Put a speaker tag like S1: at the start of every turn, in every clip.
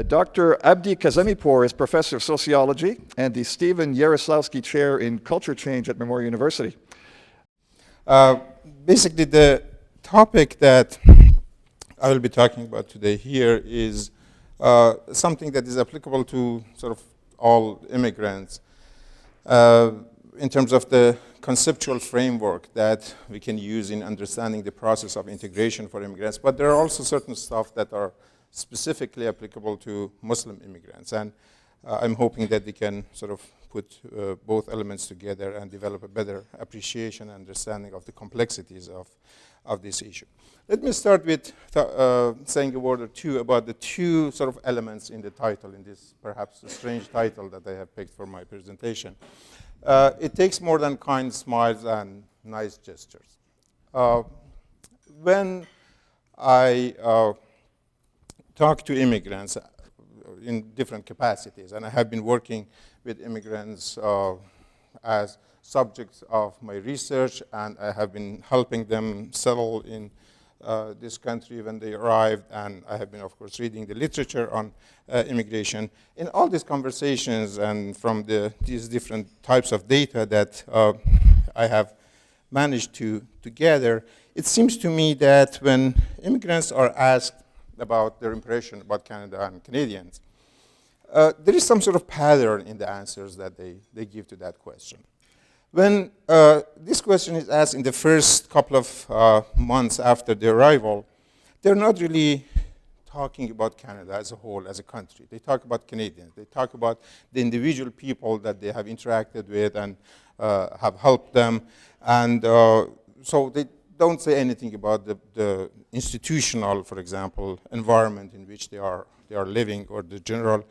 S1: Dr. Abdie Kazemipur is professor of sociology and the Stephen Yaroslavsky Chair in Culture Change at Memorial University.
S2: Basically, the topic that I will be talking about today here is something that is applicable to sort of all immigrants in terms of the conceptual framework that we can use in understanding the process of integration for immigrants. But there are also certain stuff that are specifically applicable to Muslim immigrants. And I'm hoping that we can sort of put both elements together and develop a better appreciation and understanding of the complexities of this issue. Let me start with saying a word or two about the two sort of elements in the title, in this perhaps strange title that I have picked for my presentation. It takes more than kind smiles and nice gestures. When I talk to immigrants in different capacities, and I have been working with immigrants as subjects of my research, and I have been helping them settle in this country when they arrived, and I have been, of course, reading the literature on immigration. In all these conversations and from these different types of data that I have managed to gather, it seems to me that when immigrants are asked about their impression about Canada and Canadians, there is some sort of pattern in the answers that they give to that question. When this question is asked in the first couple of months after their arrival, they're not really talking about Canada as a whole, as a country. They talk about Canadians. They talk about the individual people that they have interacted with and have helped them. And so they don't say anything about the institutional, for example, environment in which they are living, or the general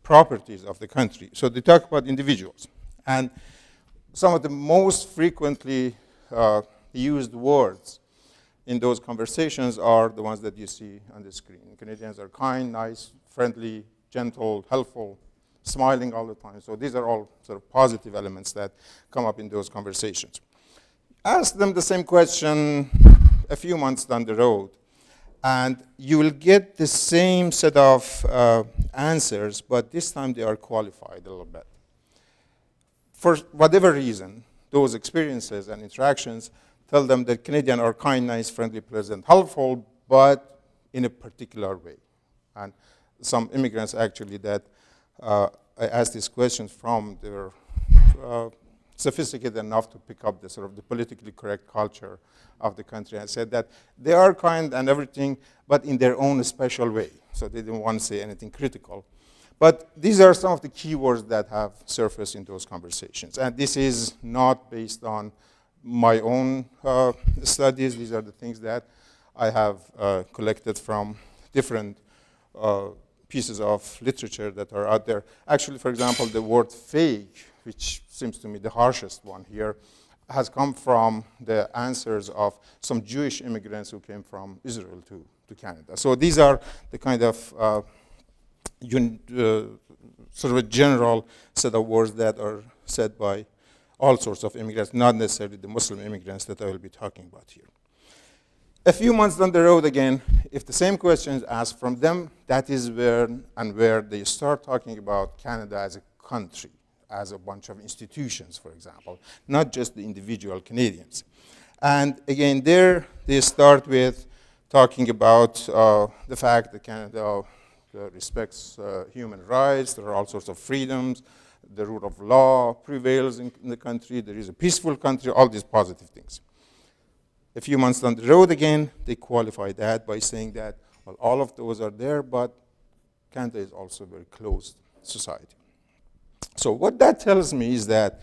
S2: properties of the country. So they talk about individuals. And some of the most frequently used words in those conversations are the ones that you see on the screen. Canadians are kind, nice, friendly, gentle, helpful, smiling all the time. So these are all sort of positive elements that come up in those conversations. Ask them the same question a few months down the road, and you will get the same set of answers, but this time they are qualified a little bit. For whatever reason, those experiences and interactions tell them that Canadians are kind, nice, friendly, pleasant, helpful, but in a particular way. And some immigrants actually that I asked these questions from, they were sophisticated enough to pick up the sort of the politically correct culture of the country, and said that they are kind and everything, but in their own special way. So they didn't want to say anything critical. But these are some of the keywords that have surfaced in those conversations. And this is not based on my own studies. These are the things that I have collected from different pieces of literature that are out there. Actually, for example, the word fake, which seems to me the harshest one here, has come from the answers of some Jewish immigrants who came from Israel to Canada. So these are the kind of sort of a general set of words that are said by all sorts of immigrants, not necessarily the Muslim immigrants that I will be talking about here. A few months down the road again, if the same question is asked from them, that is where they start talking about Canada as a country, as a bunch of institutions, for example, not just the individual Canadians. And again, there they start with talking about the fact that Canada respects human rights, there are all sorts of freedoms, the rule of law prevails in the country, there is a peaceful country, all these positive things. A few months down the road again, they qualify that by saying that, well, all of those are there, but Canada is also a very closed society. So what that tells me is that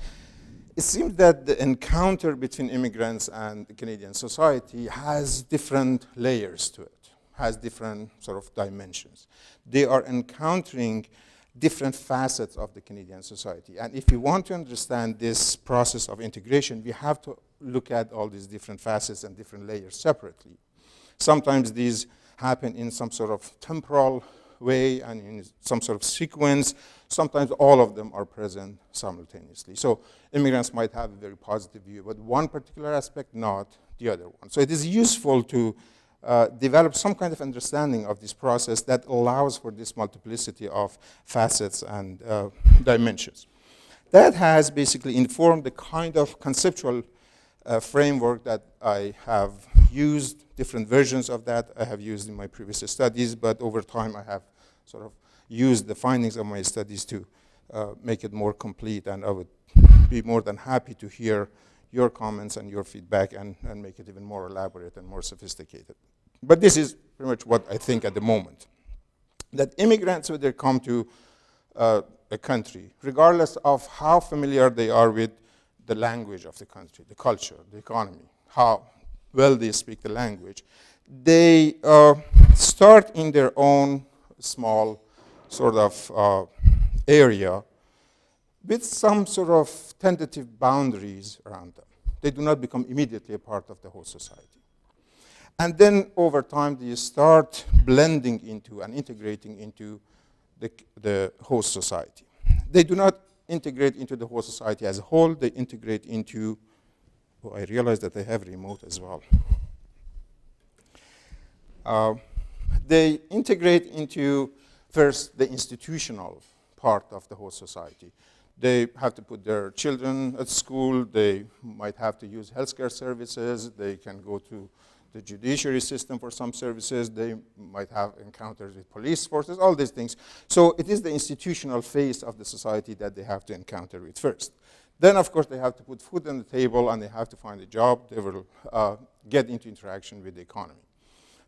S2: it seems that the encounter between immigrants and the Canadian society has different layers to it, has different sort of dimensions. They are encountering different facets of the Canadian society. And if we want to understand this process of integration, we have to look at all these different facets and different layers separately. Sometimes these happen in some sort of temporal way and in some sort of sequence. Sometimes all of them are present simultaneously. So immigrants might have a very positive view, but one particular aspect, not the other one. So it is useful to develop some kind of understanding of this process that allows for this multiplicity of facets and dimensions. That has basically informed the kind of conceptual framework that I have used, different versions of that I have used in my previous studies, but over time I have sort of used the findings of my studies to make it more complete, and I would be more than happy to hear your comments and your feedback and make it even more elaborate and more sophisticated. But this is pretty much what I think at the moment. That immigrants, when they come to a country, regardless of how familiar they are with the language of the country, the culture, the economy, how well they speak the language, they start in their own small sort of area with some sort of tentative boundaries around them. They do not become immediately a part of the whole society. And then over time, they start blending into and integrating into the host society. They do not integrate into the whole society as a whole. They integrate into, oh, I realize that they have remote as well. They integrate into, first, the institutional part of the whole society. They have to put their children at school. They might have to use healthcare services. They can go to the judiciary system for some services. They might have encounters with police forces, all these things. So it is the institutional phase of the society that they have to encounter with first. Then, of course, they have to put food on the table, and they have to find a job. They will get into interaction with the economy.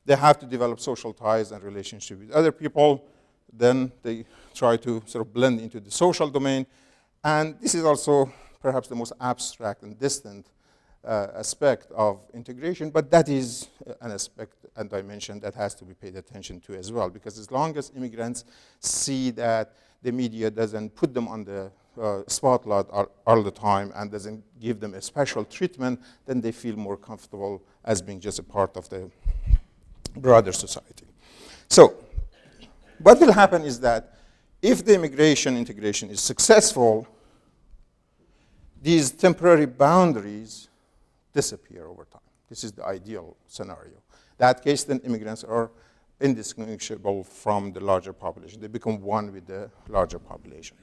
S2: They have to develop social ties and relationships with other people. Then they try to sort of blend into the social domain. And this is also perhaps the most abstract and distant aspect of integration, but that is an aspect and dimension that has to be paid attention to as well, because as long as immigrants see that the media doesn't put them on the spotlight all the time and doesn't give them a special treatment, then they feel more comfortable as being just a part of the broader society. So what will happen is that if the immigration integration is successful, these temporary boundaries disappear over time. This is the ideal scenario. In that case, then immigrants are indistinguishable from the larger population. They become one with the larger population.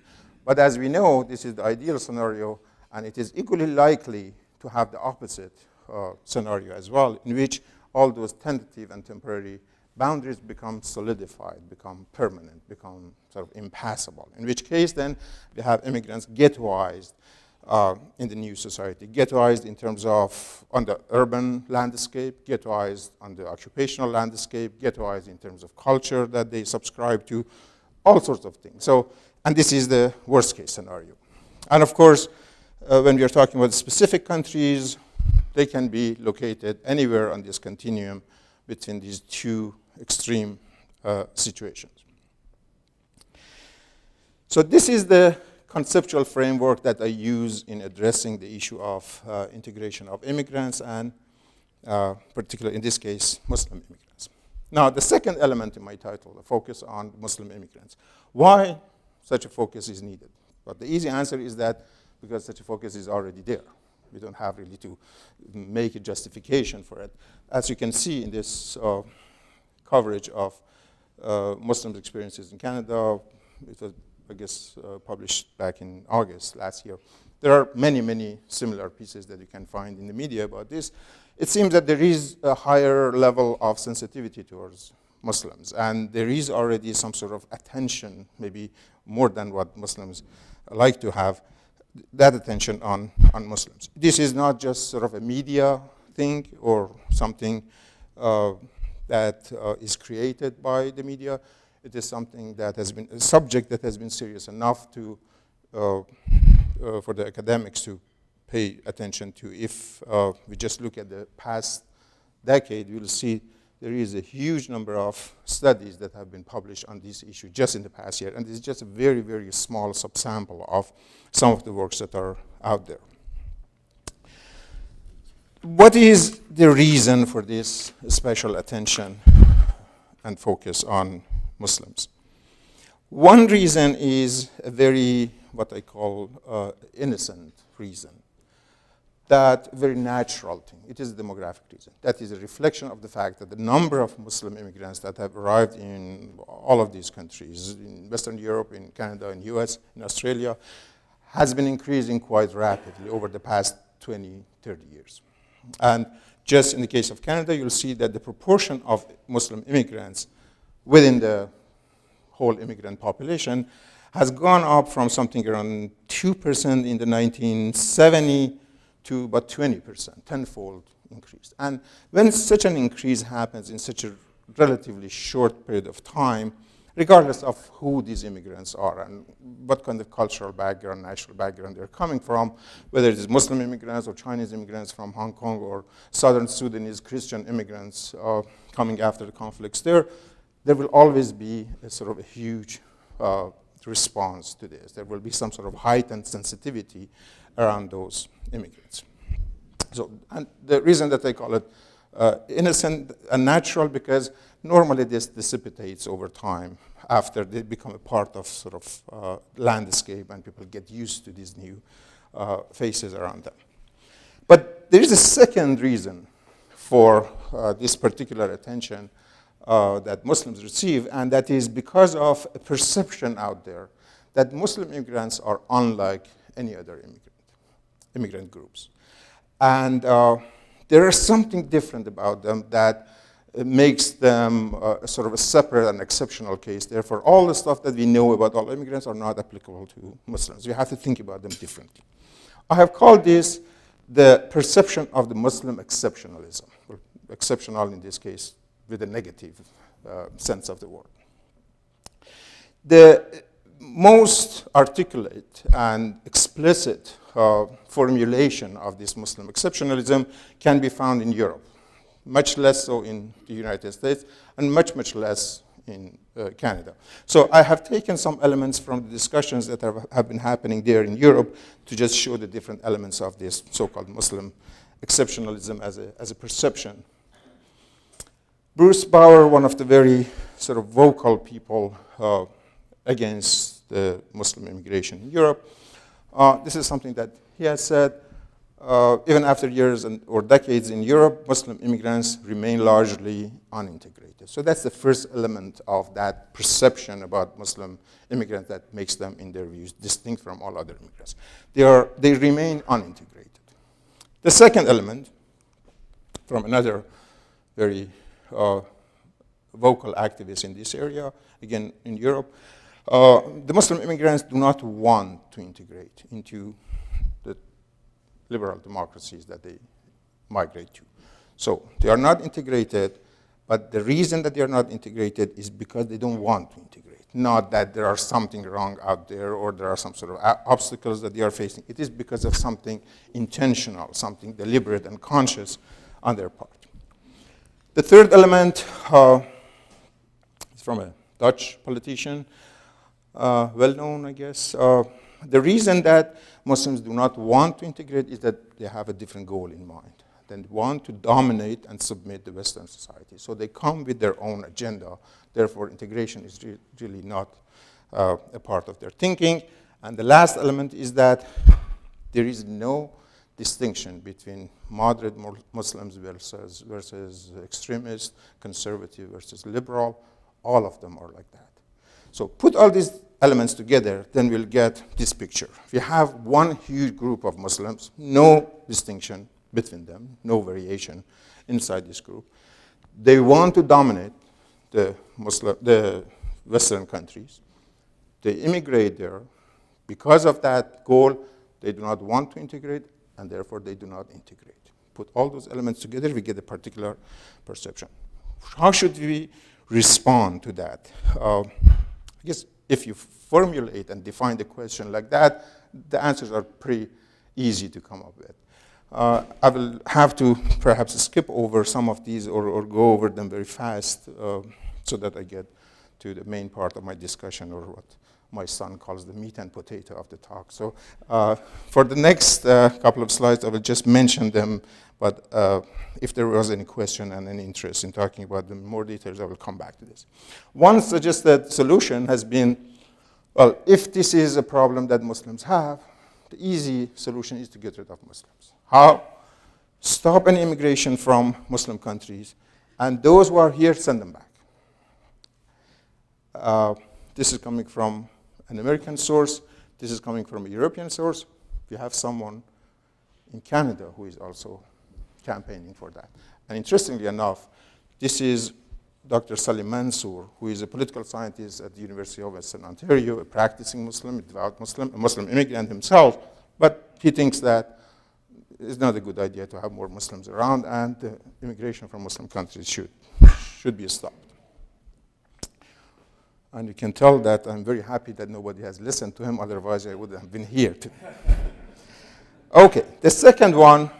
S2: But as we know, this is the ideal scenario, and it is equally likely to have the opposite scenario as well, in which all those tentative and temporary boundaries become solidified, become permanent, become sort of impassable. In which case, then, we have immigrants ghettoized in the new society, ghettoized in terms of on the urban landscape, ghettoized on the occupational landscape, ghettoized in terms of culture that they subscribe to, all sorts of things. So, and this is the worst case scenario. And of course, when we are talking about specific countries, they can be located anywhere on this continuum between these two extreme situations. So this is the conceptual framework that I use in addressing the issue of integration of immigrants and particularly in this case, Muslim immigrants. Now, the second element in my title, the focus on Muslim immigrants. Why such a focus is needed? But the easy answer is that because such a focus is already there. We don't have really to make a justification for it. As you can see in this coverage of Muslims' experiences in Canada, it was, I guess, published back in August last year. There are many, many similar pieces that you can find in the media about this. It seems that there is a higher level of sensitivity towards Muslims, and there is already some sort of attention, maybe more than what Muslims like to have, that attention on Muslims. This is not just sort of a media thing or something that is created by the media. It is something that has been a subject that has been serious enough to for the academics to pay attention to. If we just look at the past decade, we will see there is a huge number of studies that have been published on this issue just in the past year, and this is just a very, very small subsample of some of the works that are out there. What is the reason for this special attention and focus on Muslims? One reason is a very, what I call, innocent reason. that very natural thing. It is a demographic reason. That is a reflection of the fact that the number of Muslim immigrants that have arrived in all of these countries, in Western Europe, in Canada, in US, in Australia, has been increasing quite rapidly over the past 20, 30 years. And just in the case of Canada, you'll see that the proportion of Muslim immigrants within the whole immigrant population has gone up from something around 2% in the 1970 to about 20%, tenfold increase. And when such an increase happens in such a relatively short period of time, regardless of who these immigrants are and what kind of cultural background, national background they're coming from, whether it is Muslim immigrants or Chinese immigrants from Hong Kong or Southern Sudanese Christian immigrants coming after the conflicts there will always be a sort of a huge response to this. There will be some sort of heightened sensitivity around those immigrants. So, and the reason that I call it innocent and natural, because normally this dissipates over time after they become a part of sort of landscape and people get used to these new faces around them. But there is a second reason for this particular attention that Muslims receive, and that is because of a perception out there that Muslim immigrants are unlike any other immigrant groups. And there is something different about them that makes them sort of a separate and exceptional case. Therefore, all the stuff that we know about all immigrants are not applicable to Muslims. We have to think about them differently. I have called this the perception of the Muslim exceptionalism, or exceptional in this case with a negative sense of the word. The most articulate and explicit formulation of this Muslim exceptionalism can be found in Europe, much less so in the United States, and much, much less in Canada. So I have taken some elements from the discussions that have been happening there in Europe to just show the different elements of this so-called Muslim exceptionalism as a perception. Bruce Bauer, one of the very sort of vocal people against the Muslim immigration in Europe, this is something that he has said, even after years or decades in Europe, Muslim immigrants remain largely unintegrated. So that's the first element of that perception about Muslim immigrants that makes them, in their views, distinct from all other immigrants. They remain unintegrated. The second element, from another very vocal activist in this area, again in Europe, the Muslim immigrants do not want to integrate into the liberal democracies that they migrate to. So they are not integrated, but the reason that they are not integrated is because they don't want to integrate, not that there are something wrong out there or there are some sort of obstacles that they are facing. It is because of something intentional, something deliberate and conscious on their part. The third element is from a Dutch politician, well known, I guess. The reason that Muslims do not want to integrate is that they have a different goal in mind. They want to dominate and submit the Western society. So they come with their own agenda. Therefore, integration is really not a part of their thinking. And the last element is that there is no distinction between moderate Muslims versus extremist, conservative versus liberal. All of them are like that. So put all these elements together, then we'll get this picture. We have one huge group of Muslims, no distinction between them, no variation inside this group. They want to dominate the Western countries. They immigrate there. Because of that goal, they do not want to integrate, and therefore they do not integrate. Put all those elements together, we get a particular perception. How should we respond to that? I guess if you formulate and define the question like that, the answers are pretty easy to come up with. I will have to perhaps skip over some of these or go over them very fast so that I get to the main part of my discussion, or what my son calls the meat and potato of the talk. So for the next couple of slides, I will just mention them, but if there was any question and any interest in talking about them in more details, I will come back to this. One suggested solution has been, well, if this is a problem that Muslims have, the easy solution is to get rid of Muslims. How stop any immigration from Muslim countries, and those who are here, send them back. This is coming from an American source. This is coming from a European source. We have someone in Canada who is also campaigning for that. And interestingly enough, this is Dr. Salim Mansour, who is a political scientist at the University of Western Ontario, a practicing Muslim, a devout Muslim, a Muslim immigrant himself, but he thinks that it's not a good idea to have more Muslims around, and immigration from Muslim countries should be stopped. And you can tell that I'm very happy that nobody has listened to him, otherwise I would have been here today. Okay, the second one,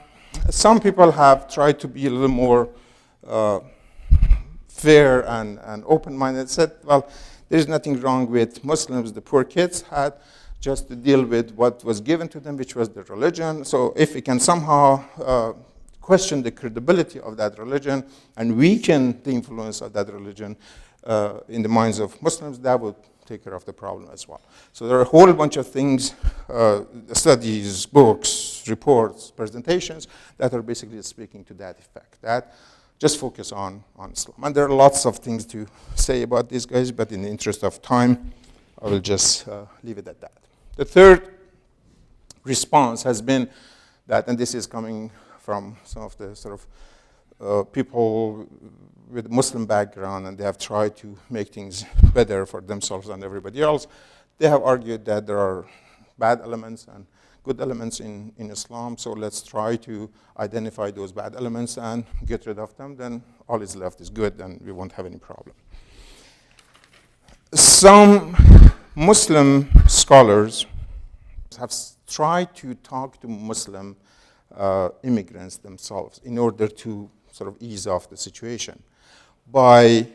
S2: some people have tried to be a little more fair and open-minded, said, well, there's nothing wrong with Muslims. The poor kids had just to deal with what was given to them, which was their religion. So if we can somehow question the credibility of that religion and weaken the influence of that religion in the minds of Muslims, that would take care of the problem as well. So there are a whole bunch of things, studies, books, reports, presentations, that are basically speaking to that effect, that just focus on Islam. And there are lots of things to say about these guys, but in the interest of time, I will just leave it at that. The third response has been that, and this is coming from some of the sort of people with Muslim background, and they have tried to make things better for themselves and everybody else. They have argued that there are bad elements and good elements in Islam, so let's try to identify those bad elements and get rid of them, then all is left is good and we won't have any problem. Some Muslim scholars have tried to talk to Muslim immigrants themselves in order to sort of ease off the situation by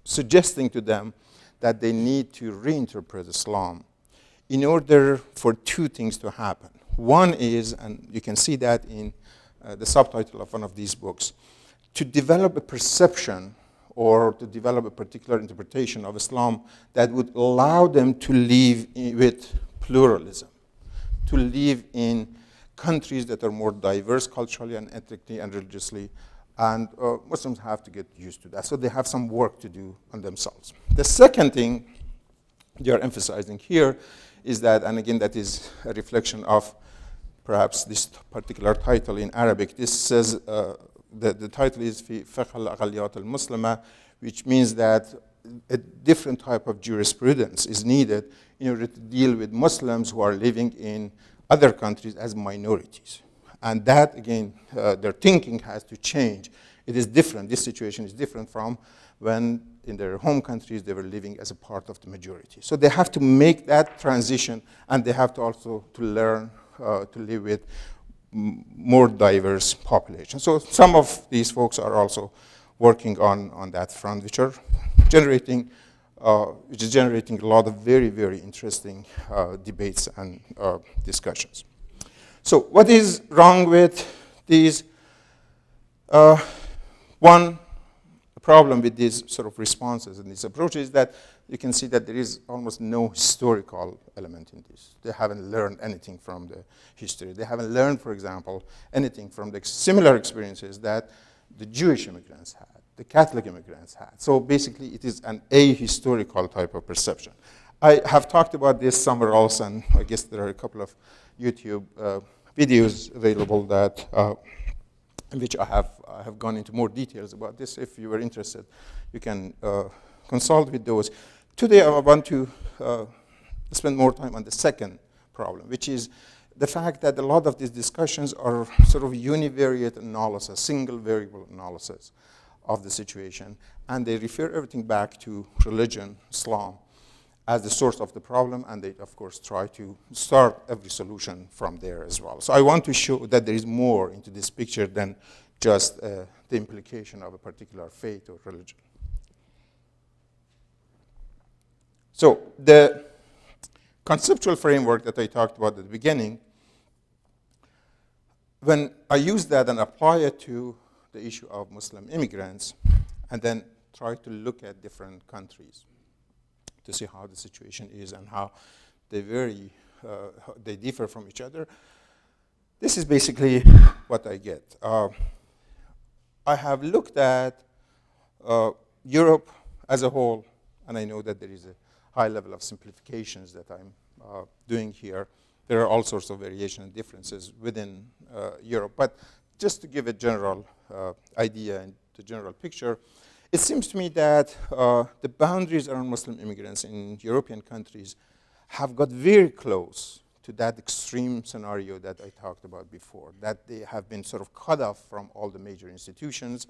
S2: suggesting to them that they need to reinterpret Islam in order for two things to happen. One is, and you can see that in the subtitle of one of these books, to develop a perception or to develop a particular interpretation of Islam that would allow them to live with pluralism, to live in countries that are more diverse culturally and ethnically and religiously, and Muslims have to get used to that. So they have some work to do on themselves. The second thing they are emphasizing here is that, and again, that is a reflection of perhaps this particular title in Arabic. This says, the title is في فقه الأقليات المسلمة, which means that a different type of jurisprudence is needed in order to deal with Muslims who are living in other countries as minorities. And that, again, their thinking has to change. It is different. This situation is different from when in their home countries they were living as a part of the majority. So they have to make that transition, and they have to also to learn to live with more diverse population. So some of these folks are also working on that front, which is generating a lot of very, very interesting debates and discussions. So what is wrong with these? One problem with these sort of responses and these approaches is that you can see that there is almost no historical element in this. They haven't learned anything from the history. They haven't learned, for example, anything from the similar experiences that the Jewish immigrants had, the Catholic immigrants had. So basically, it is an ahistorical type of perception. I have talked about this somewhere else, and I guess there are a couple of YouTube videos available that in which I have gone into more details about this. If you were interested, you can consult with those. Today, I want to spend more time on the second problem, which is the fact that a lot of these discussions are sort of univariate analysis, single variable analysis of the situation, and they refer everything back to religion, Islam, as the source of the problem, and they, of course, try to start every solution from there as well. So I want to show that there is more into this picture than just the implication of a particular faith or religion. So the conceptual framework that I talked about at the beginning, when I use that and apply it to the issue of Muslim immigrants, and then try to look at different countries to see how the situation is and how they vary, they differ from each other, this is basically what I get. I have looked at Europe as a whole, and I know that there is a high level of simplifications that I'm doing here. There are all sorts of variation and differences within Europe, but just to give a general idea and the general picture, it seems to me that the boundaries around Muslim immigrants in European countries have got very close to that extreme scenario that I talked about before, that they have been sort of cut off from all the major institutions,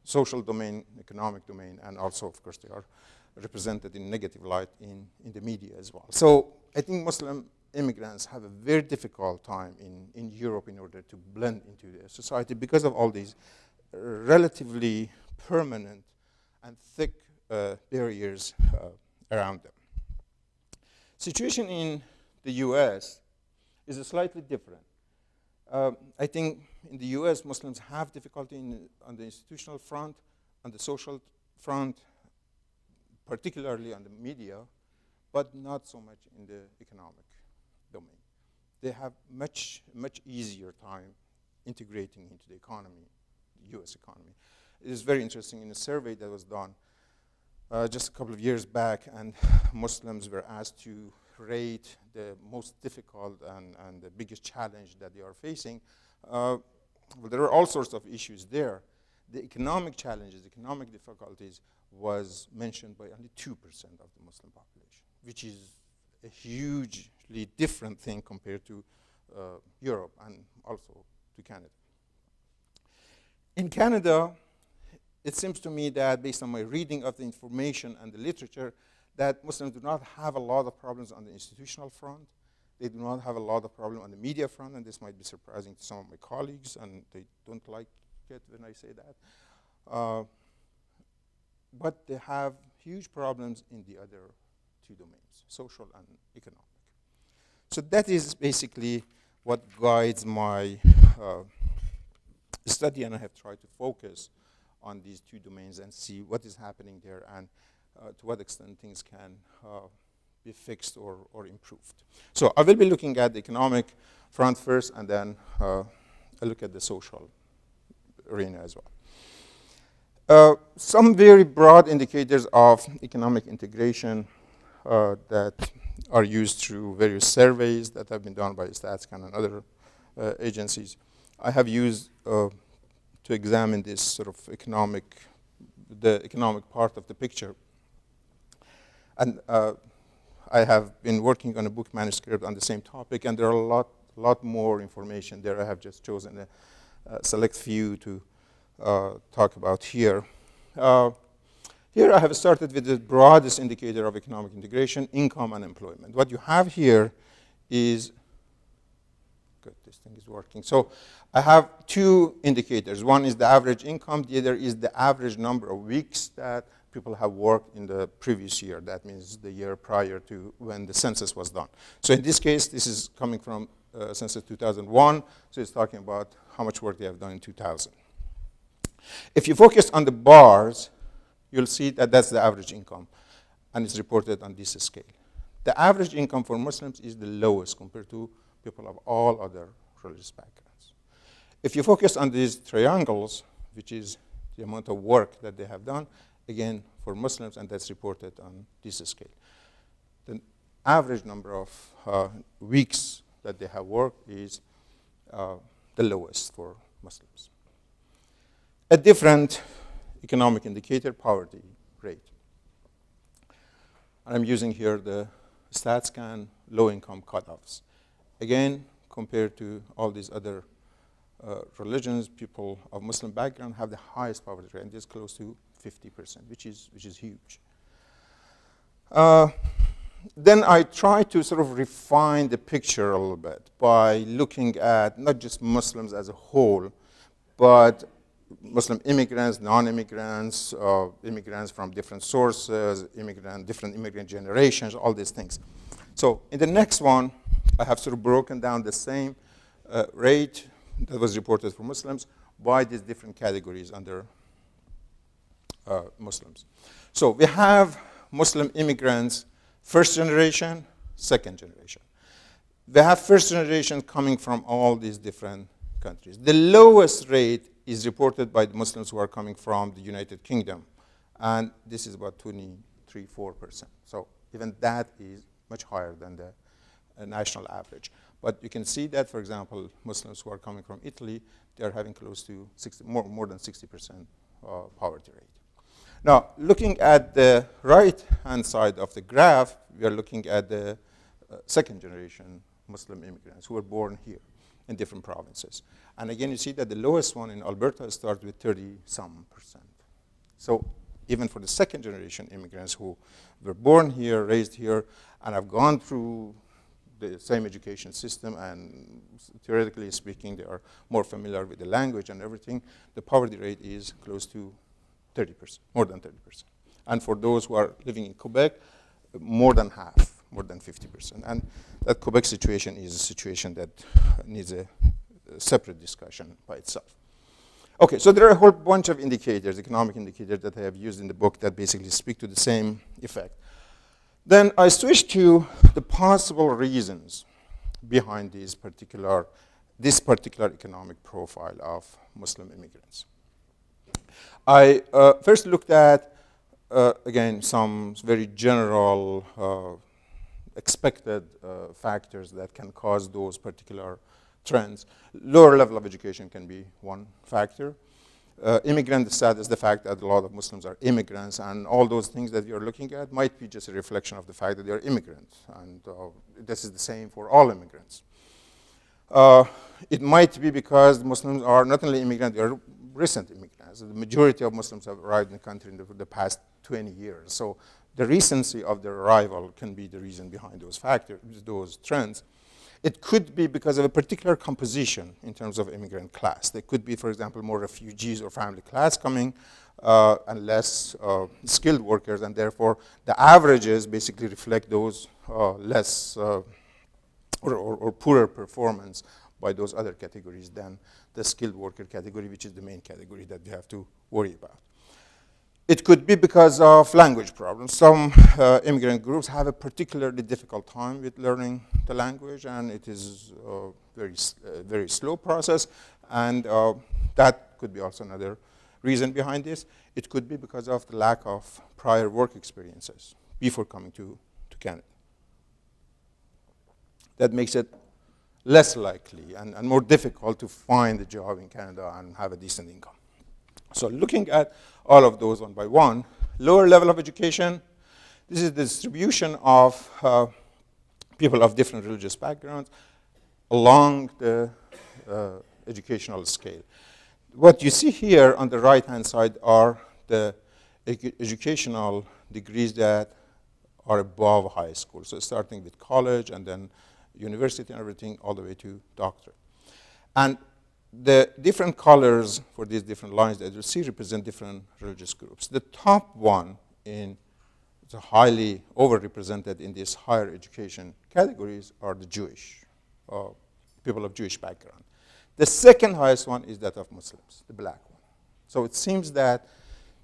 S2: social domain, economic domain, and also, of course, they are represented in negative light in the media as well. So I think Muslim immigrants have a very difficult time in Europe in order to blend into their society because of all these relatively permanent and thick barriers around them. Situation in the US is slightly different. I think in the US, Muslims have difficulty on the institutional front, on the social front, particularly on the media, but not so much in the economic domain. They have much easier time integrating into the economy, the US economy. It is very interesting in a survey that was done just a couple of years back, and Muslims were asked to rate the most difficult and the biggest challenge that they are facing. Well, there are all sorts of issues there. The economic challenges, economic difficulties was mentioned by only 2% of the Muslim population, which is a hugely different thing compared to Europe and also to Canada. In Canada, it seems to me that based on my reading of the information and the literature, that Muslims do not have a lot of problems on the institutional front. They do not have a lot of problems on the media front, and this might be surprising to some of my colleagues, and they don't like it when I say that. But they have huge problems in the other two domains, social and economic. So that is basically what guides my study, and I have tried to focus on these two domains and see what is happening there and to what extent things can be fixed or improved. So I will be looking at the economic front first, and then I'll look at the social arena as well. Some very broad indicators of economic integration that are used through various surveys that have been done by StatsCan and other agencies. I have used to examine this sort of the economic part of the picture. And I have been working on a book manuscript on the same topic, and there are a lot more information there. I have just chosen a select few to talk about here. Here I have started with the broadest indicator of economic integration, income and employment. What you have here is, good, this thing is working. So I have two indicators. One is the average income, the other is the average number of weeks that people have worked in the previous year. That means the year prior to when the census was done. So in this case, this is coming from census 2001, so it's talking about how much work they have done in 2000. If you focus on the bars, you'll see that that's the average income, and it's reported on this scale. The average income for Muslims is the lowest compared to people of all other religious backgrounds. If you focus on these triangles, which is the amount of work that they have done, again, for Muslims, and that's reported on this scale. The average number of weeks that they have worked is the lowest for Muslims. A different economic indicator, poverty rate. And I'm using here the StatsCan low-income cutoffs. Again, compared to all these other religions, people of Muslim background have the highest poverty rate, and it's close to 50%, which is huge. Then I try to sort of refine the picture a little bit by looking at not just Muslims as a whole, but Muslim immigrants, non-immigrants, immigrants from different sources, different immigrant generations, all these things. So in the next one, I have sort of broken down the same rate that was reported for Muslims by these different categories under Muslims. So we have Muslim immigrants, first generation, second generation. we have first generation coming from all these different countries. The lowest rate is reported by the Muslims who are coming from the United Kingdom, and this is about 23-4%. So even that is much higher than the national average. But you can see that, for example, Muslims who are coming from Italy, they are having close to more than 60% poverty rate. Now, looking at the right-hand side of the graph, we are looking at the second-generation Muslim immigrants who were born here in different provinces. And again, you see that the lowest one in Alberta starts with 30-some%. So even for the second-generation immigrants who were born here, raised here, and have gone through the same education system, and theoretically speaking, they are more familiar with the language and everything, the poverty rate is close to 30%, more than 30%. And for those who are living in Quebec, more than half, more than 50%. And that Quebec situation is a situation that needs a separate discussion by itself. Okay, so there are a whole bunch of indicators, economic indicators that I have used in the book that basically speak to the same effect. Then I switched to the possible reasons behind this particular economic profile of Muslim immigrants. I first looked at, again, some very general expected factors that can cause those particular trends. Lower level of education can be one factor. Immigrant status, the fact that a lot of Muslims are immigrants, and all those things that you're looking at might be just a reflection of the fact that they're immigrants. And this is the same for all immigrants. It might be because Muslims are not only immigrants, they are recent immigrants. The majority of Muslims have arrived in the country in the past 20 years. So the recency of their arrival can be the reason behind those factors, those trends. It could be because of a particular composition in terms of immigrant class. There could be, for example, more refugees or family class coming and less skilled workers, and therefore the averages basically reflect those less or poorer performance by those other categories than the skilled worker category, which is the main category that we have to worry about. It could be because of language problems. Some immigrant groups have a particularly difficult time with learning the language, and it is a very slow process, and that could be also another reason behind this. It could be because of the lack of prior work experiences before coming to Canada. That makes it less likely and more difficult to find a job in Canada and have a decent income. So looking at all of those one by one, lower level of education, this is the distribution of people of different religious backgrounds along the educational scale. What you see here on the right-hand side are the educational degrees that are above high school. So starting with college and then university and everything all the way to doctorate. And the different colors for these different lines that you see represent different religious groups. The top one is highly overrepresented in these higher education categories are the Jewish, people of Jewish background. The second highest one is that of Muslims, the black one. So it seems that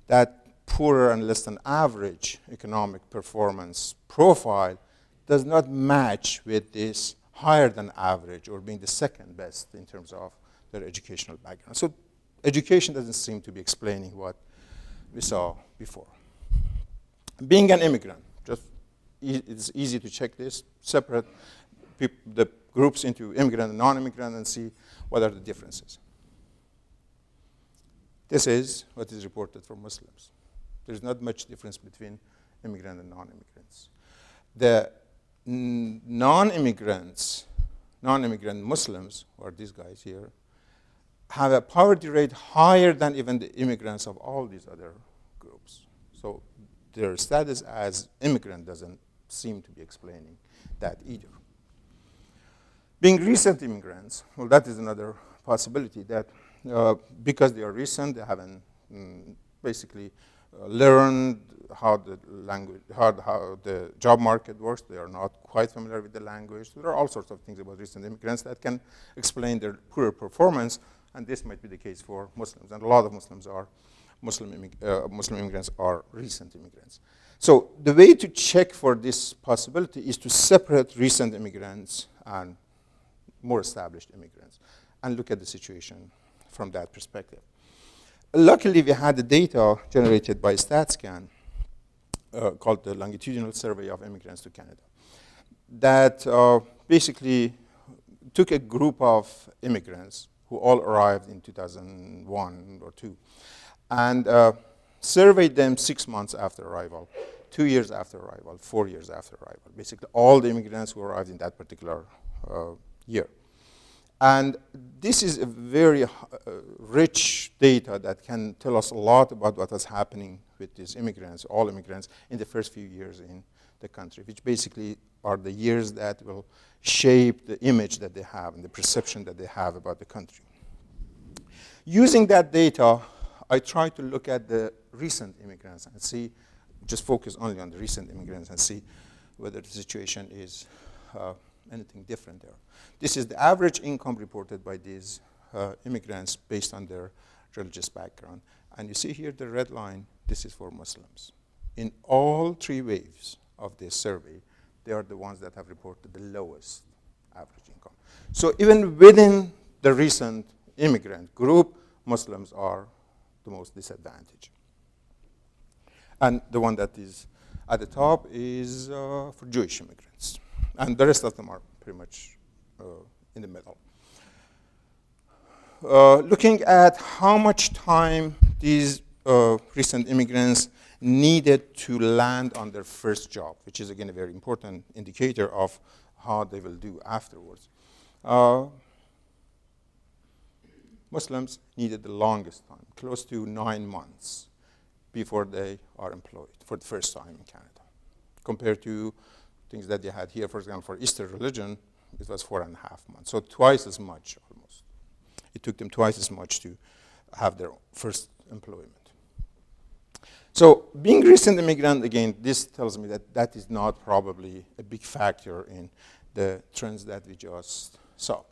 S2: that poorer and less than average economic performance profile does not match with this higher than average or being the second best in terms of their educational background. So education doesn't seem to be explaining what we saw before. Being an immigrant, it's easy to check this, separate the groups into immigrant and non-immigrant and see what are the differences. This is what is reported for Muslims. There's not much difference between immigrant and non-immigrants. The non-immigrant Muslims, or these guys here, have a poverty rate higher than even the immigrants of all these other groups. So their status as immigrant doesn't seem to be explaining that either. Being recent immigrants, well, that is another possibility that because they are recent, they haven't basically learned how the language, how the job market works. They are not quite familiar with the language. So there are all sorts of things about recent immigrants that can explain their poorer performance, and this might be the case for Muslims. And a lot of Muslims are Muslim immigrants are recent immigrants. So the way to check for this possibility is to separate recent immigrants and more established immigrants, and look at the situation from that perspective. Luckily, we had the data generated by StatScan called the Longitudinal Survey of Immigrants to Canada that basically took a group of immigrants who all arrived in 2001 or 2 and surveyed them 6 months after arrival, 2 years after arrival, 4 years after arrival, basically all the immigrants who arrived in that particular year. And this is a very rich data that can tell us a lot about what was happening with these immigrants, all immigrants, in the first few years in the country, which basically are the years that will shape the image that they have and the perception that they have about the country. Using that data, I try to look at the recent immigrants and see, just focus only on the recent immigrants and see whether the situation is anything different there. This is the average income reported by these immigrants based on their religious background. And you see here the red line, this is for Muslims. In all 3 waves of this survey, they are the ones that have reported the lowest average income. So even within the recent immigrant group, Muslims are the most disadvantaged. And the one that is at the top is for Jewish immigrants. And the rest of them are pretty much in the middle. Looking at how much time these recent immigrants needed to land on their first job, which is again a very important indicator of how they will do afterwards. Muslims needed the longest time, close to 9 months before they are employed for the first time in Canada, compared to things that they had here. For example, for Eastern religion, it was 4.5 months, so twice as much almost. It took them twice as much to have their first employment. So being recent immigrant, again, this tells me that that is not probably a big factor in the trends that we just saw.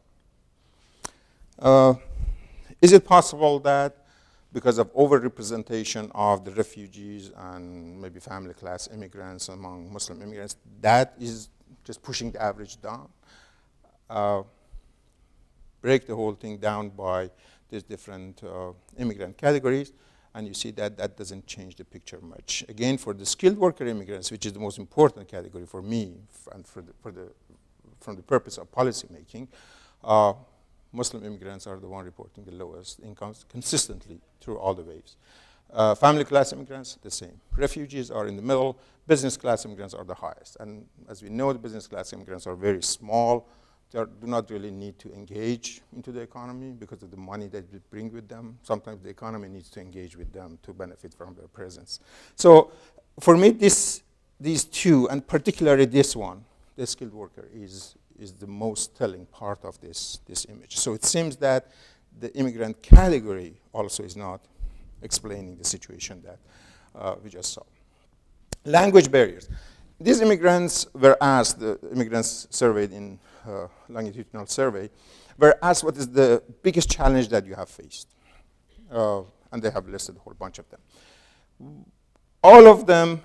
S2: Is it possible that because of overrepresentation of the refugees and maybe family class immigrants among Muslim immigrants, that is just pushing the average down? Break the whole thing down by these different immigrant categories, and you see that that doesn't change the picture much. Again, for the skilled worker immigrants, which is the most important category for me and from the purpose of policy making, Muslim immigrants are the one reporting the lowest incomes consistently through all the waves. Family class immigrants, the same. Refugees are in the middle. Business class immigrants are the highest. And as we know, the business class immigrants are very small. They do not really need to engage into the economy because of the money that they bring with them. Sometimes the economy needs to engage with them to benefit from their presence. So for me, these two, and particularly this one, the skilled worker, is the most telling part of this image. So it seems that the immigrant category also is not explaining the situation that we just saw. Language barriers. These immigrants were asked, the immigrants surveyed in longitudinal survey, were asked what is the biggest challenge that you have faced. And they have listed a whole bunch of them. All of them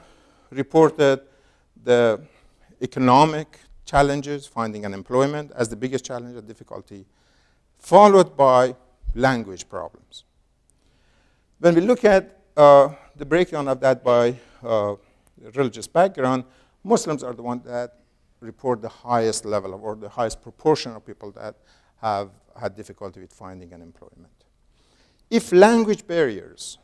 S2: reported the economic challenges, finding an employment as the biggest challenge or difficulty, followed by language problems. When we look at the breakdown of that by religious background, Muslims are the ones that report the highest level of, or the highest proportion of people that have had difficulty with finding an employment. If language barriers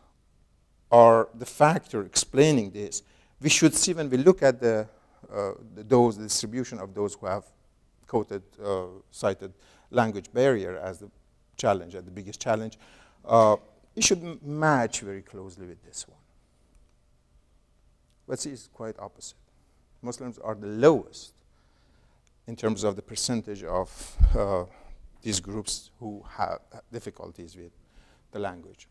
S2: are the factor explaining this, we should see when we look at the distribution of those who have cited language barrier as the challenge, as the biggest challenge, it should match very closely with this one. But see, it's quite opposite. Muslims are the lowest in terms of the percentage of these groups who have difficulties with the language.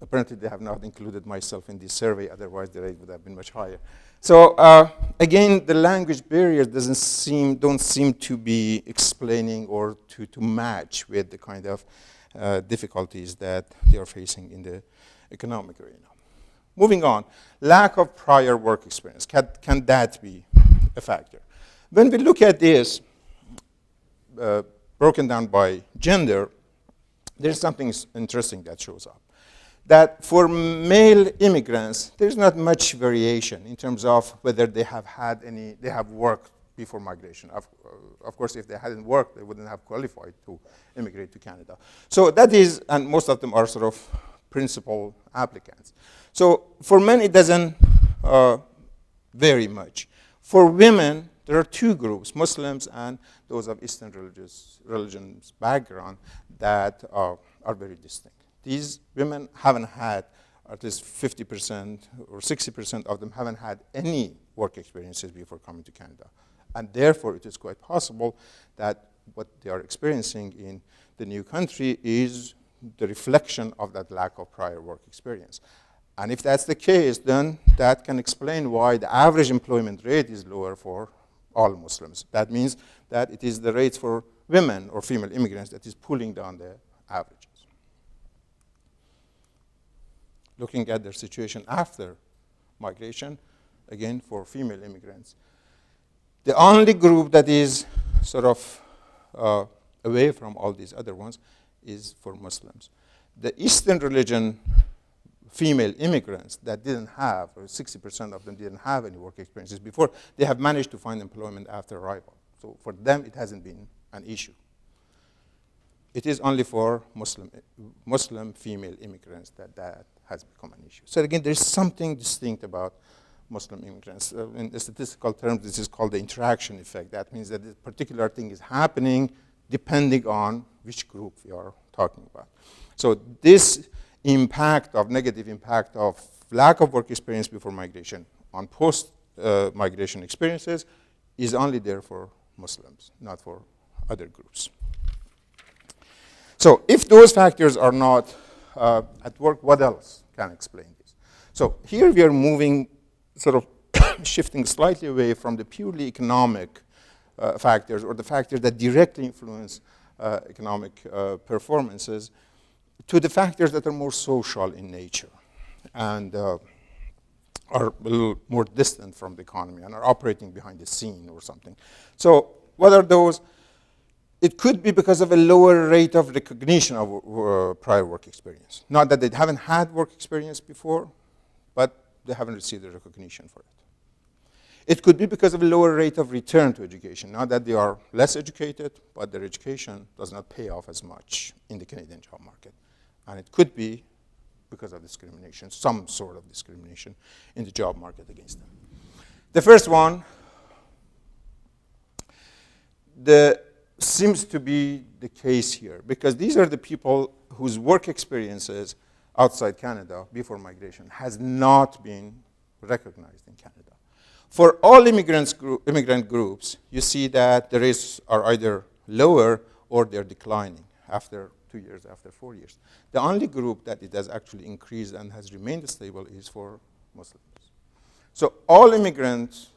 S2: Apparently, they have not included myself in this survey, otherwise the rate would have been much higher. So again, the language barriers don't seem to be explaining or to match with the kind of difficulties that they are facing in the economic arena. Moving on, lack of prior work experience. Can that be a factor. When we look at this, broken down by gender, there's something interesting that shows up. That for male immigrants, there's not much variation in terms of whether they have worked before migration. Of course, if they hadn't worked, they wouldn't have qualified to immigrate to Canada. So that is, and most of them are sort of principal applicants. So for men, it doesn't vary much. For women, there are two groups, Muslims and those of Eastern religions background, that are very distinct. These women haven't had, at least 50% or 60% of them haven't had any work experiences before coming to Canada. And therefore, it is quite possible that what they are experiencing in the new country is the reflection of that lack of prior work experience. And if that's the case, then that can explain why the average employment rate is lower for all Muslims. That means that it is the rates for women or female immigrants that is pulling down the averages. Looking at their situation after migration, again, for female immigrants, the only group that is sort of away from all these other ones is for Muslims. The Eastern religion female immigrants that didn't have, or 60% of them didn't have any work experiences before, they have managed to find employment after arrival. So for them, it hasn't been an issue. It is only for Muslim female immigrants that has become an issue. So again, there's something distinct about Muslim immigrants. In the statistical terms, this is called the interaction effect. That means that a particular thing is happening depending on which group we are talking about. So this negative impact of lack of work experience before migration on post-migration experiences is only there for Muslims, not for other groups. So if those factors are not at work, what else can explain this? So here we are moving, sort of shifting slightly away from the purely economic factors or the factors that directly influence economic performances to the factors that are more social in nature and are a little more distant from the economy and are operating behind the scene or something. So what are those? It could be because of a lower rate of recognition of prior work experience. Not that they haven't had work experience before, but they haven't received the recognition for it. It could be because of a lower rate of return to education. Not that they are less educated, but their education does not pay off as much in the Canadian job market. And it could be because of discrimination, some sort of discrimination in the job market against them. The first one, seems to be the case here, because these are the people whose work experiences outside Canada before migration has not been recognized in Canada. For all immigrant groups, you see that the rates are either lower or they're declining after 2 years, after 4 years. The only group that it has actually increased and has remained stable is for Muslims. So all immigrant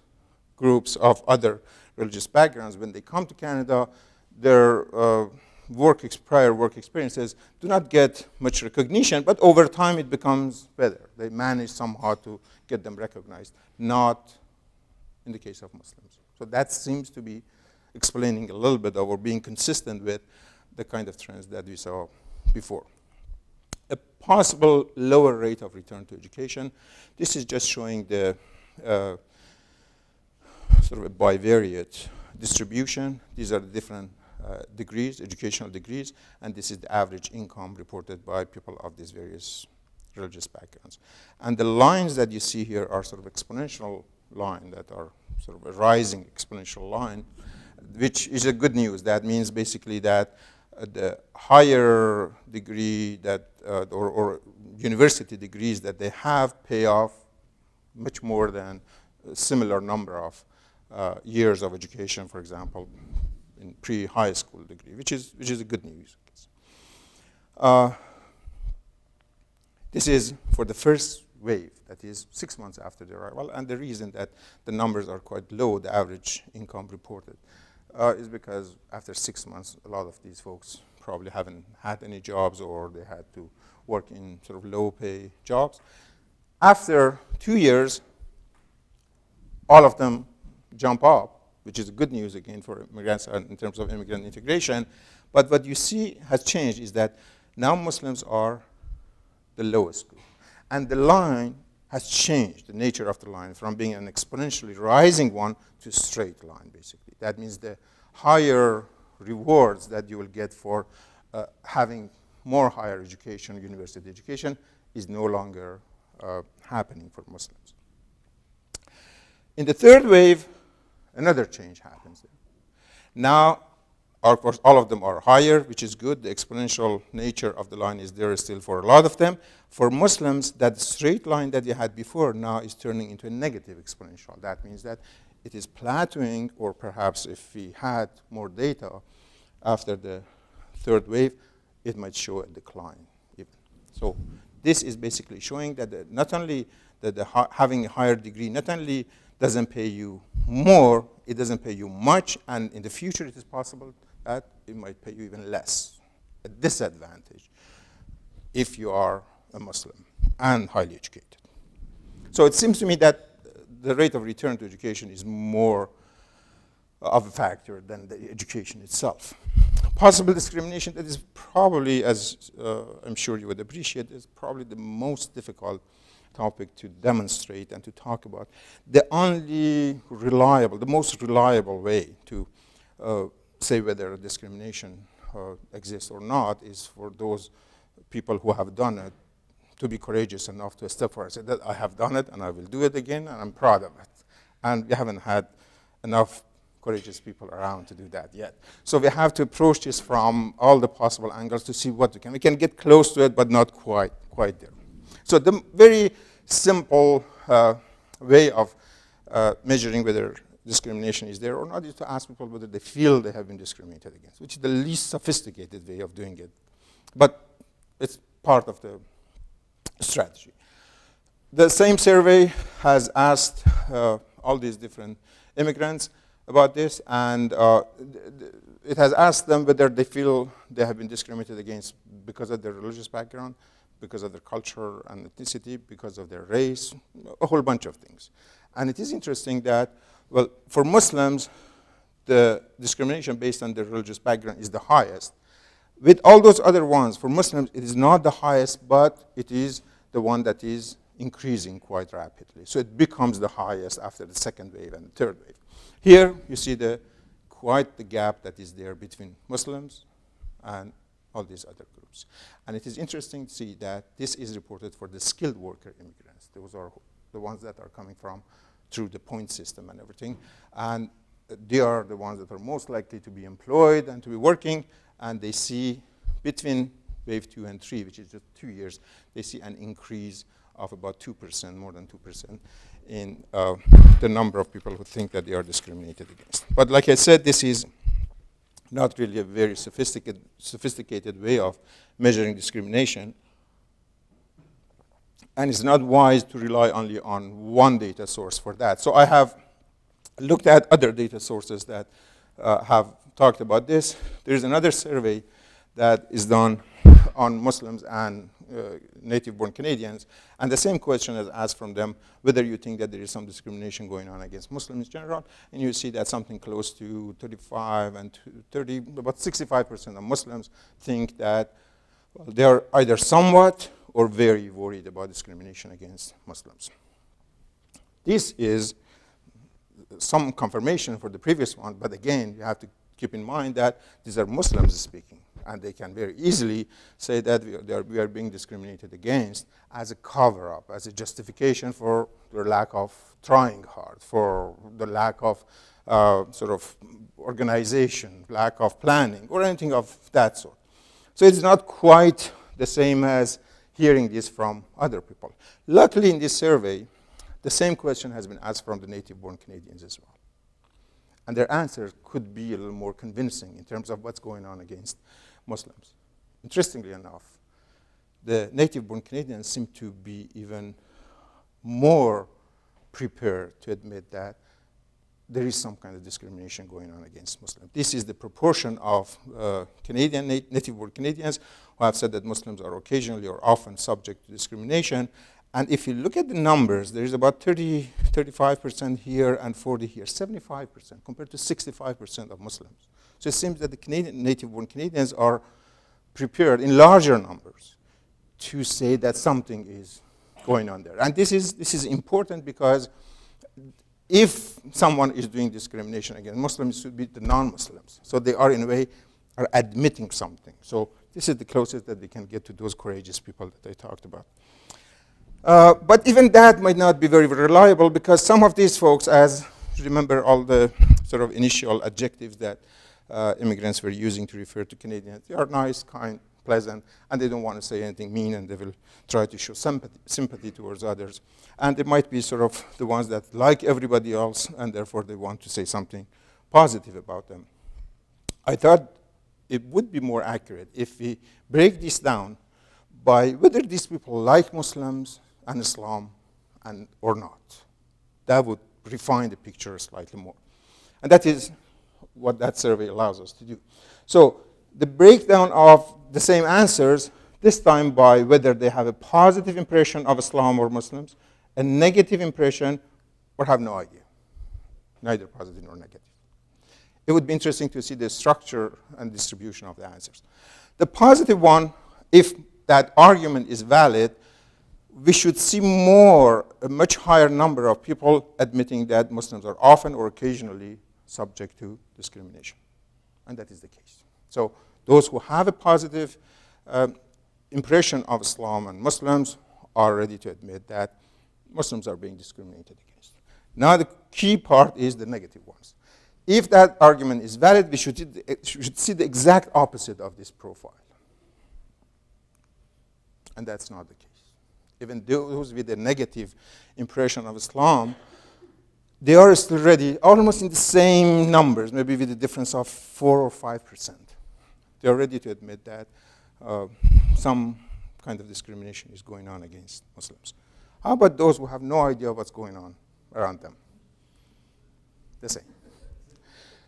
S2: groups of other religious backgrounds, when they come to Canada, their prior work experiences do not get much recognition, but over time it becomes better. They manage somehow to get them recognized, not in the case of Muslims. So that seems to be explaining a little bit of, or being consistent with the kind of trends that we saw before. A possible lower rate of return to education. This is just showing the sort of a bivariate distribution. These are the different degrees, educational degrees, and this is the average income reported by people of these various religious backgrounds. And the lines that you see here are sort of exponential line that are sort of a rising exponential line, which is a good news. That means basically that the higher degree that, or university degrees that they have pay off much more than a similar number of years of education, for example, in pre-high school degree, which is a good news. This is for the first wave, that is 6 months after the arrival, and the reason that the numbers are quite low, the average income reported, is because after 6 months, a lot of these folks probably haven't had any jobs, or they had to work in sort of low-pay jobs. After 2 years, all of them jump up, which is good news again for immigrants in terms of immigrant integration. But what you see has changed is that now Muslims are the lowest group. And the line has changed, the nature of the line, from being an exponentially rising one to a straight line, basically. That means the higher rewards that you will get for having more higher education, university education, is no longer happening for Muslims. In the third wave, another change happens there. Now, of course, all of them are higher, which is good. The exponential nature of the line is there still for a lot of them. For Muslims, that straight line that you had before now is turning into a negative exponential. That means that it is plateauing, or perhaps if we had more data after the third wave, it might show a decline even. So this is basically showing that not only that having a higher degree not only doesn't pay you more, it doesn't pay you much, and in the future it is possible that it might pay you even less, a disadvantage, if you are a Muslim and highly educated. So it seems to me that the rate of return to education is more of a factor than the education itself. Possible discrimination, that is probably, as I'm sure you would appreciate, is probably the most difficult topic to demonstrate and to talk about. The only reliable, the most reliable way to say whether discrimination exists or not is for those people who have done it to be courageous enough to step forward and say that I have done it and I will do it again and I'm proud of it. And we haven't had enough courageous people around to do that yet. So we have to approach this from all the possible angles to see what we can. We can get close to it, but not quite there. So the very simple way of measuring whether discrimination is there or not is to ask people whether they feel they have been discriminated against, which is the least sophisticated way of doing it. But it's part of the strategy. The same survey has asked all these different immigrants about this, and it has asked them whether they feel they have been discriminated against because of their religious background, because of their culture and ethnicity, because of their race, a whole bunch of things. And it is interesting that, well, for Muslims, the discrimination based on their religious background is the highest. With all those other ones, for Muslims, it is not the highest, but it is the one that is increasing quite rapidly. So it becomes the highest after the second wave and the third wave. Here, you see quite the gap that is there between Muslims and all these other groups. And it is interesting to see that this is reported for the skilled worker immigrants. Those are the ones that are coming through the point system and everything. And they are the ones that are most likely to be employed and to be working. And they see between wave 2 and 3, which is just 2 years, they see an increase of about 2%, more than 2%, in the number of people who think that they are discriminated against. But like I said, this is not really a very sophisticated way of measuring discrimination. And it's not wise to rely only on one data source for that. So I have looked at other data sources that have talked about this. There's another survey that is done on Muslims and native-born Canadians, and the same question is asked from them whether you think that there is some discrimination going on against Muslims in general, and you see that something close to 35 and 30, about 65% of Muslims think that they are either somewhat or very worried about discrimination against Muslims. This is some confirmation for the previous one, but again, you have to keep in mind that these are Muslims speaking, and they can very easily say that we are being discriminated against as a cover-up, as a justification for their lack of trying hard, for the lack of sort of organization, lack of planning, or anything of that sort. So it's not quite the same as hearing this from other people. Luckily, in this survey, the same question has been asked from the native-born Canadians as well. And their answer could be a little more convincing in terms of what's going on against Muslims. Interestingly enough, the native-born Canadians seem to be even more prepared to admit that there is some kind of discrimination going on against Muslims. This is the proportion of native-born Canadians who have said that Muslims are occasionally or often subject to discrimination, And if you look at the numbers, there is about 35% here and 40 here, 75% compared to 65% of Muslims. So it seems that the Canadian, native-born Canadians are prepared in larger numbers to say that something is going on there. And this is important because if someone is doing discrimination against Muslims, it should be the non-Muslims. So they are, in a way, are admitting something. So this is the closest that we can get to those courageous people that I talked about. But even that might not be very reliable because some of these folks, as you remember all the sort of initial adjectives that immigrants were using to refer to Canadians, they are nice, kind, pleasant, and they don't want to say anything mean, and they will try to show sympathy towards others. And they might be sort of the ones that like everybody else, and therefore they want to say something positive about them. I thought it would be more accurate if we break this down by whether these people like Muslims and Islam or not. That would refine the picture slightly more. And that is what that survey allows us to do. So the breakdown of the same answers, this time by whether they have a positive impression of Islam or Muslims, a negative impression, or have no idea, neither positive nor negative. It would be interesting to see the structure and distribution of the answers. The positive one, if that argument is valid, we should see a much higher number of people admitting that Muslims are often or occasionally subject to discrimination. And that is the case. So those who have a positive impression of Islam and Muslims are ready to admit that Muslims are being discriminated against. Now the key part is the negative ones. If that argument is valid, we should see the exact opposite of this profile. And that's not the case. Even those with a negative impression of Islam, they are still ready, almost in the same numbers, maybe with a difference of 4 or 5%. They are ready to admit that some kind of discrimination is going on against Muslims. How about those who have no idea what's going on around them? The same.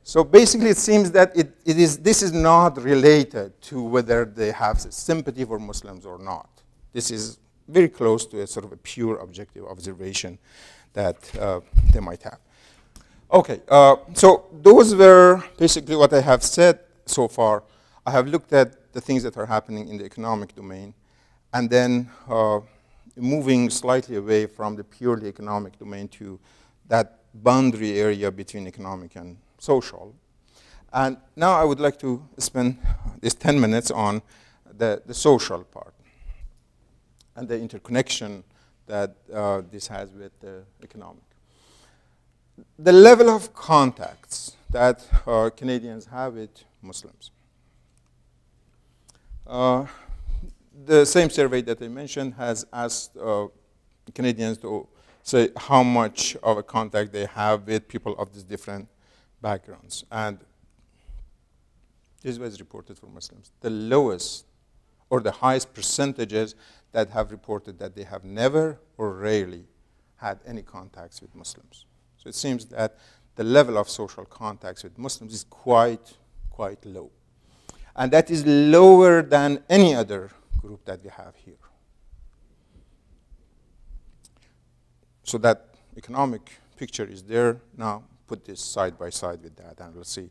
S2: So basically, it seems that this is not related to whether they have sympathy for Muslims or not. This is very close to a sort of a pure objective observation that they might have. Okay, so those were basically what I have said so far. I have looked at the things that are happening in the economic domain, and then moving slightly away from the purely economic domain to that boundary area between economic and social. And now I would like to spend these 10 minutes on the social part and the interconnection that this has with the economic. The level of contacts that Canadians have with Muslims. The same survey that I mentioned has asked Canadians to say how much of a contact they have with people of these different backgrounds. And this was reported for Muslims. The lowest or the highest percentages that have reported that they have never or rarely had any contacts with Muslims. So it seems that the level of social contacts with Muslims is quite low. And that is lower than any other group that we have here. So that economic picture is there. Now put this side by side with that, and we'll see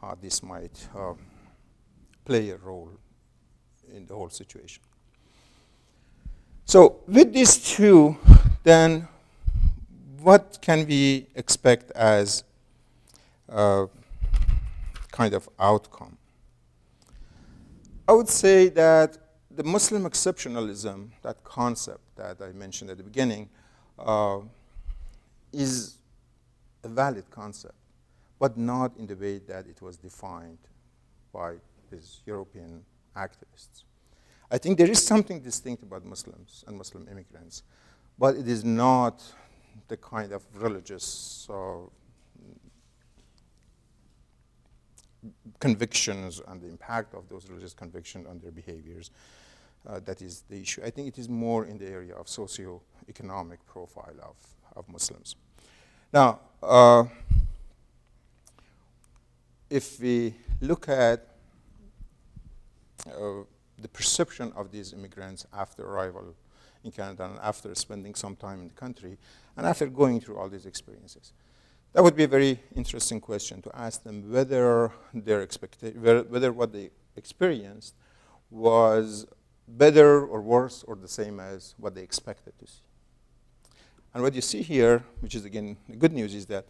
S2: how this might play a role in the whole situation. So with these two, then what can we expect as a kind of outcome? I would say that the Muslim exceptionalism, that concept that I mentioned at the beginning, is a valid concept, but not in the way that it was defined by these European activists. I think there is something distinct about Muslims and Muslim immigrants, but it is not the kind of religious convictions and the impact of those religious convictions on their behaviors. That is the issue. I think it is more in the area of socio-economic profile of Muslims. Now, if we look at the perception of these immigrants after arrival in Canada and after spending some time in the country and after going through all these experiences. That would be a very interesting question to ask them whether whether what they experienced was better or worse or the same as what they expected to see. And what you see here, which is again the good news, is that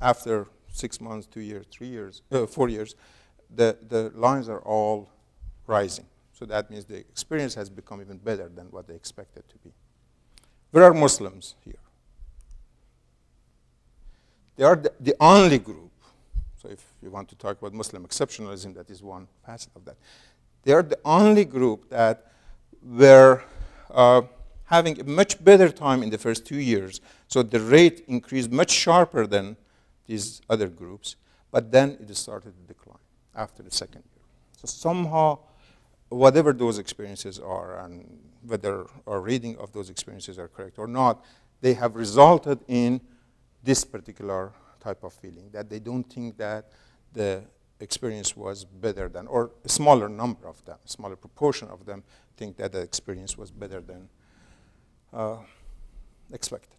S2: after 6 months, 2 years, 3 years, 4 years, the lines are all rising. So that means the experience has become even better than what they expected to be. Where are Muslims here? They are the only group. So if you want to talk about Muslim exceptionalism, that is one facet of that. They are the only group that were having a much better time in the first 2 years. So the rate increased much sharper than these other groups, but then it started to decline after the second year. So somehow, whatever those experiences are, and whether our reading of those experiences are correct or not, they have resulted in this particular type of feeling, that they don't think that the experience was better than, or a smaller number of them, a smaller proportion of them think that the experience was better than expected.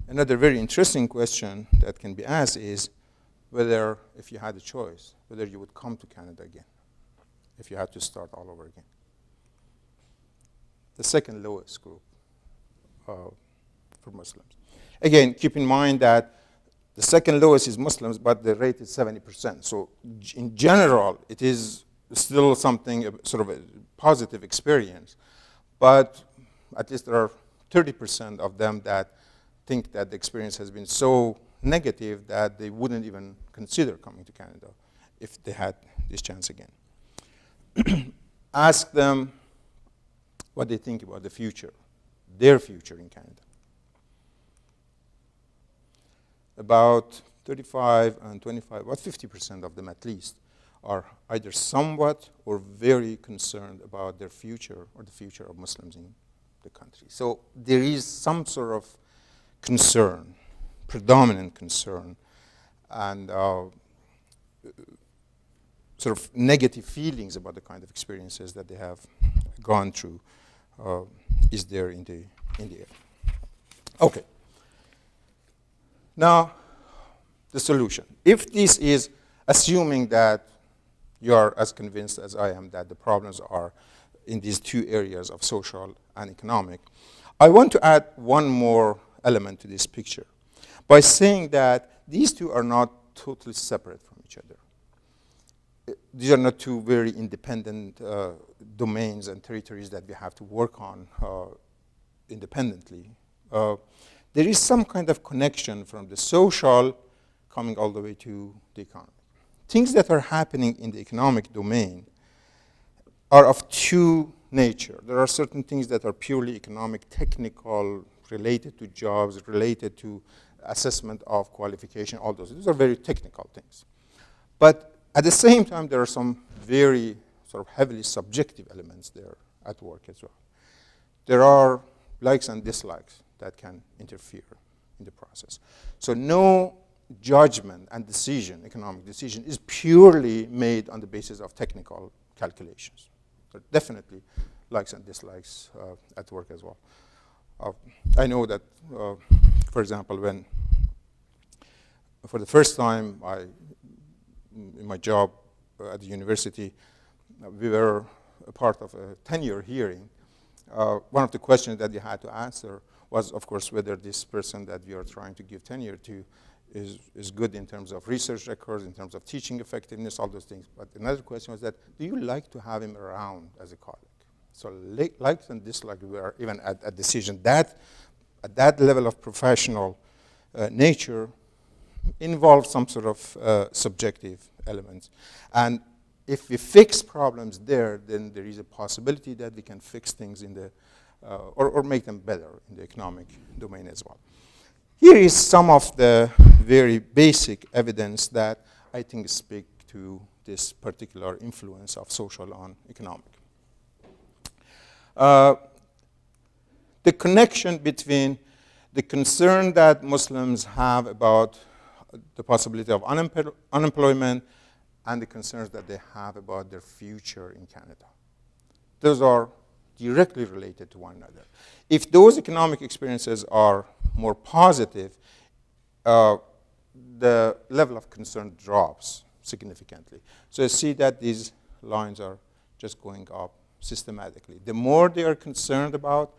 S2: Another very interesting question that can be asked is whether, if you had a choice, whether you would come to Canada again, if you had to start all over again. The second lowest group for Muslims. Again, keep in mind that the second lowest is Muslims, but the rate is 70%. So in general, it is still something, sort of a positive experience. But at least there are 30% of them that think that the experience has been so negative that they wouldn't even consider coming to Canada if they had this chance again. Ask them what they think about the future, their future in Canada. About 35 and 25, about 50% of them at least, are either somewhat or very concerned about their future or the future of Muslims in the country. So there is some sort of concern, predominant concern, and sort of negative feelings about the kind of experiences that they have gone through is there in the air. Okay. Now, the solution. If this is assuming that you are as convinced as I am that the problems are in these two areas of social and economic, I want to add one more element to this picture by saying that these two are not totally separate from each other. These are not two very independent domains and territories that we have to work on independently. There is some kind of connection from the social coming all the way to the economic. Things that are happening in the economic domain are of two nature. There are certain things that are purely economic, technical, related to jobs, related to assessment of qualification, all those. These are very technical things. But at the same time, there are some very sort of heavily subjective elements there at work as well. There are likes and dislikes that can interfere in the process. So no judgment and decision, economic decision, is purely made on the basis of technical calculations. There are definitely likes and dislikes at work as well. I know that, for example, when for the first time in my job at the university, we were a part of a tenure hearing. One of the questions that you had to answer was, of course, whether this person that we are trying to give tenure to is good in terms of research records, in terms of teaching effectiveness, all those things. But another question was that, do you like to have him around as a colleague? So likes and dislikes were even at a decision that, at that level of professional nature, involves some sort of subjective elements. And if we fix problems there, then there is a possibility that we can fix things in the or make them better in the economic domain as well. Here is some of the very basic evidence that I think speak to this particular influence of social on economic. The connection between the concern that Muslims have about the possibility of unemployment and the concerns that they have about their future in Canada. Those are directly related to one another. If those economic experiences are more positive, the level of concern drops significantly. So you see that these lines are just going up systematically. The more they are concerned about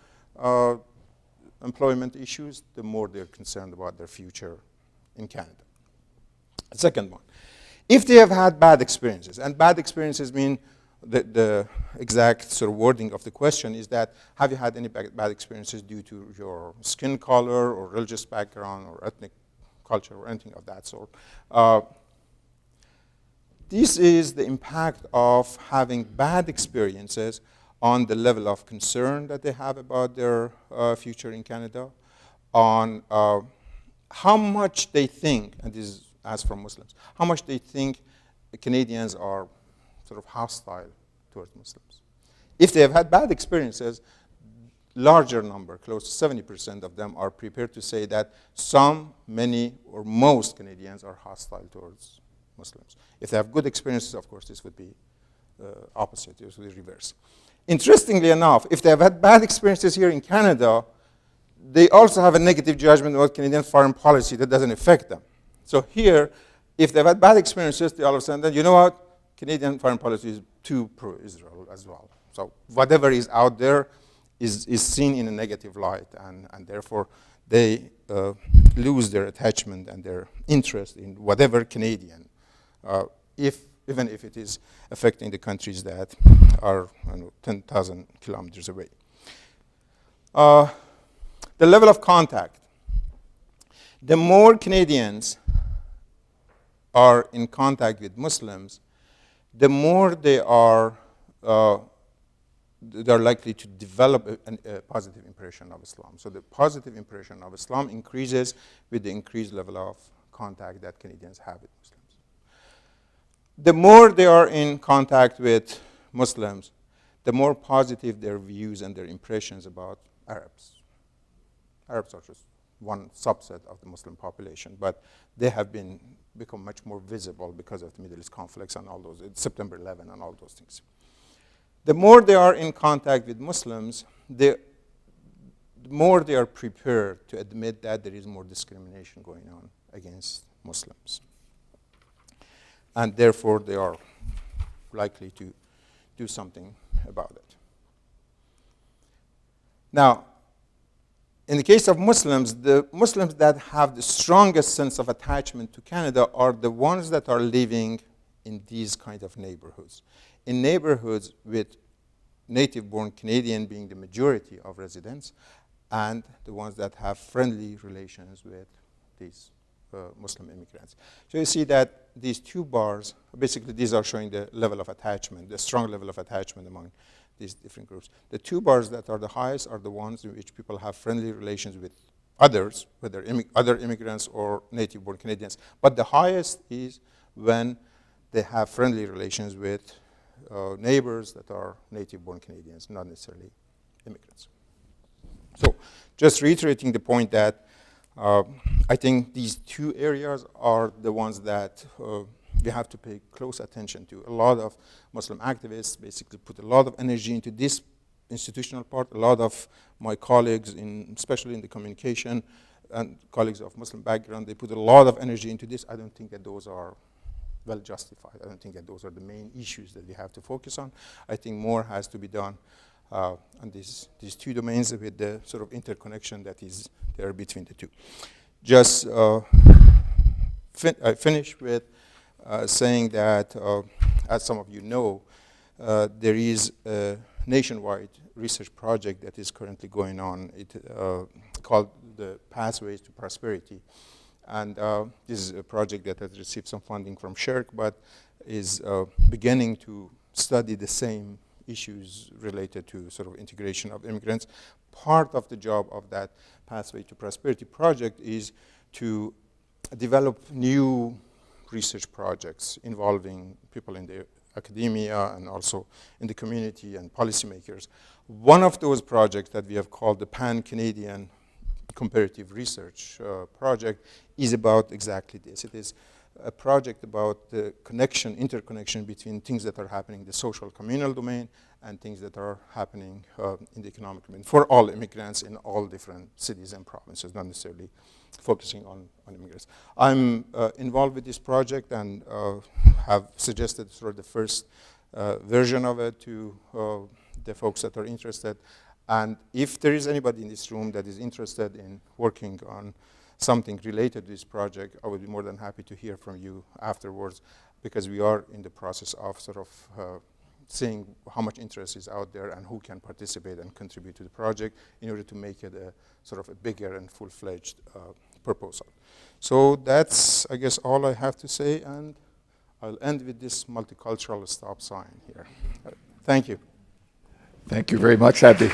S2: employment issues, the more they're concerned about their future in Canada. The second one, if they have had bad experiences, and bad experiences mean the exact sort of wording of the question is that, have you had any bad experiences due to your skin color or religious background or ethnic culture or anything of that sort? This is the impact of having bad experiences on the level of concern that they have about their future in Canada, on how much they think, and this is as from Muslims, how much they think Canadians are sort of hostile towards Muslims. If they have had bad experiences, larger number, close to 70% of them are prepared to say that some, many, or most Canadians are hostile towards Muslims. If they have good experiences, of course, this would be opposite, this would be reverse. Interestingly enough, if they have had bad experiences here in Canada, they also have a negative judgment about Canadian foreign policy that doesn't affect them. So here, if they've had bad experiences, they all of a sudden, you know what, Canadian foreign policy is too pro-Israel as well. So whatever is out there is seen in a negative light, and therefore they lose their attachment and their interest in whatever Canadian, even if it is affecting the countries that are 10,000 kilometers away. The level of contact. The more Canadians are in contact with Muslims, the more they are likely to develop a positive impression of Islam. So the positive impression of Islam increases with the increased level of contact that Canadians have with Muslims. The more they are in contact with Muslims, the more positive their views and their impressions about Arabs. Arabs are just one subset of the Muslim population, but they have become much more visible because of the Middle East conflicts and all those, September 11 and all those things. The more they are in contact with Muslims, the more they are prepared to admit that there is more discrimination going on against Muslims. And therefore, they are likely to do something about it. Now, in the case of Muslims, the Muslims that have the strongest sense of attachment to Canada are the ones that are living in these kind of neighborhoods. In neighborhoods with native-born Canadian being the majority of residents, and the ones that have friendly relations with these Muslim immigrants. So you see that these two bars, basically these are showing the level of attachment, the strong level of attachment among these different groups. The two bars that are the highest are the ones in which people have friendly relations with others, whether other immigrants or native-born Canadians. But the highest is when they have friendly relations with neighbors that are native-born Canadians, not necessarily immigrants. So just reiterating the point that I think these two areas are the ones that we have to pay close attention to. A lot of Muslim activists basically put a lot of energy into this institutional part. A lot of my colleagues, especially in the communication, and colleagues of Muslim background, they put a lot of energy into this. I don't think that those are well justified. I don't think that those are the main issues that we have to focus on. I think more has to be done on these two domains with the sort of interconnection that is there between the two. Just I finish with saying that, as some of you know, there is a nationwide research project that is currently going on. Called the Pathways to Prosperity. And this is a project that has received some funding from SHERC, but is beginning to study the same issues related to sort of integration of immigrants. Part of the job of that Pathway to Prosperity project is to develop new research projects involving people in the academia and also in the community and policymakers. One of those projects that we have called the Pan-Canadian Comparative Research Project is about exactly this. It is a project about the connection, interconnection between things that are happening in the social communal domain and things that are happening in the economic domain for all immigrants in all different cities and provinces, not necessarily focusing on immigrants. I'm involved with this project and have suggested sort of the first version of it to the folks that are interested. And if there is anybody in this room that is interested in working on something related to this project, I would be more than happy to hear from you afterwards, because we are in the process of sort of seeing how much interest is out there and who can participate and contribute to the project in order to make it a sort of a bigger and full-fledged proposal. So that's, I guess, all I have to say, and I'll end with this multicultural stop sign here. Thank you.
S1: Thank you very much, Abdie.